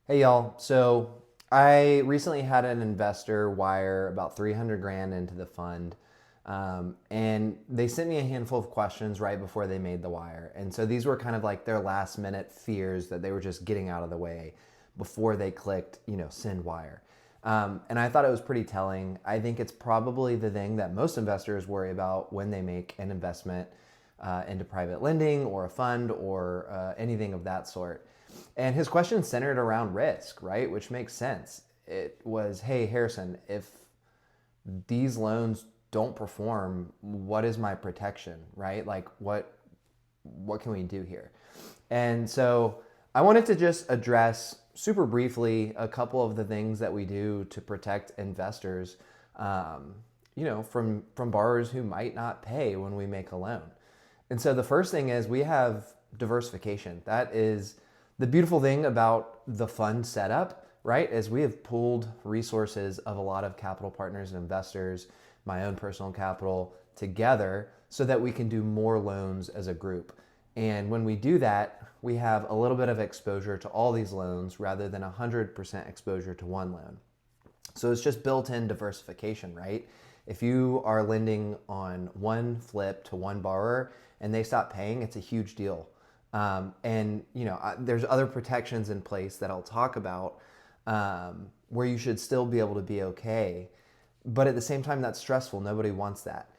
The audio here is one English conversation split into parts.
Hey y'all. So I recently had an investor wire about 300 grand into the fund. And they sent me a handful of questions right before they made the wire. And so these were kind of like their last minute fears that they were just getting out of the way before they clicked, send wire. And I thought it was pretty telling. I think it's probably the thing that most investors worry about when they make an investment into private lending or a fund or anything of that sort. And his question centered around risk, right? Which makes sense. It was, hey, Harrison, if these loans don't perform, what is my protection, right? Like what can we do here? And so I wanted to just address super briefly a couple of the things that we do to protect investors, from borrowers who might not pay when we make a loan. And so the first thing is we have diversification. That is the beautiful thing about the fund setup, right? Is we have pooled resources of a lot of capital partners and investors, my own personal capital together so that we can do more loans as a group. And when we do that, we have a little bit of exposure to all these loans rather than 100% exposure to one loan. So it's just built-in diversification, right? If you are lending on one flip to one borrower and they stop paying, it's a huge deal. There's other protections in place that I'll talk about where you should still be able to be okay. But at the same time, that's stressful. Nobody wants that.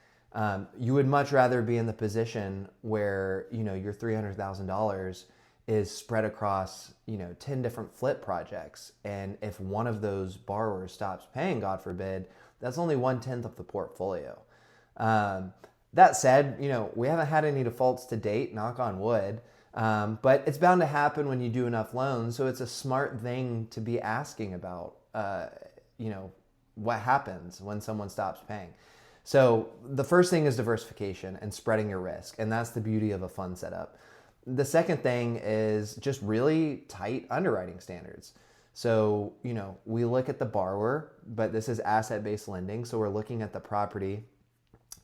You would much rather be in the position where your $300,000 is spread across 10 different flip projects, and if one of those borrowers stops paying, God forbid, that's only 1/10 of the portfolio. That said, we haven't had any defaults to date, knock on wood, but it's bound to happen when you do enough loans. So it's a smart thing to be asking about, what happens when someone stops paying. So the first thing is diversification and spreading your risk. And that's the beauty of a fund setup. The second thing is just really tight underwriting standards. So, we look at the borrower, but this is asset-based lending. So we're looking at the property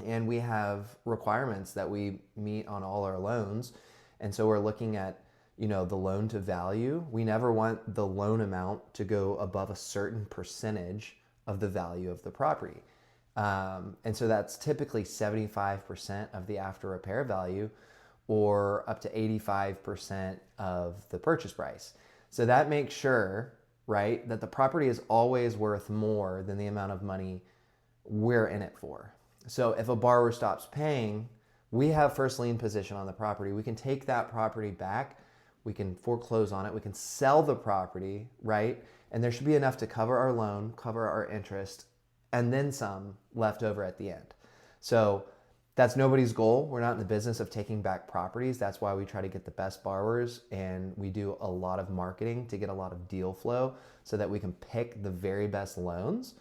and we have requirements that we meet on all our loans. And so we're looking at, the loan to value. We never want the loan amount to go above a certain percentage of the value of the property. And so that's typically 75% of the after repair value or up to 85% of the purchase price. So that makes sure, right, that the property is always worth more than the amount of money we're in it for. So if a borrower stops paying, we have first lien position on the property. We can take that property back. We can foreclose on it. We can sell the property, right? And there should be enough to cover our loan, cover our interest, and then some left over at the end. So that's nobody's goal. We're not in the business of taking back properties. That's why we try to get the best borrowers, and we do a lot of marketing to get a lot of deal flow so that we can pick the very best loans.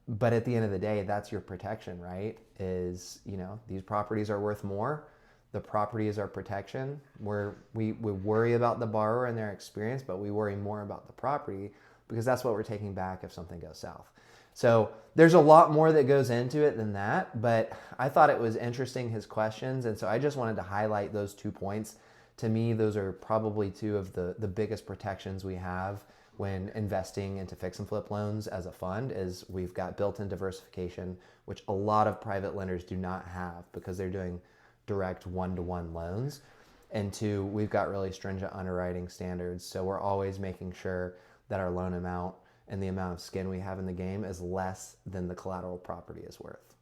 But at the end of the day, that's your protection, right? Is, these properties are worth more. The property is our protection. We worry about the borrower and their experience, but we worry more about the property because that's what we're taking back if something goes south. So there's a lot more that goes into it than that, but I thought it was interesting, his questions, and so I just wanted to highlight those 2 points. To me, those are probably two of the biggest protections we have when investing into fix and flip loans as a fund is we've got built-in diversification, which a lot of private lenders do not have because they're doing direct one-to-one loans. And two, we've got really stringent underwriting standards, so we're always making sure that our loan amount and the amount of skin we have in the game is less than the collateral property is worth.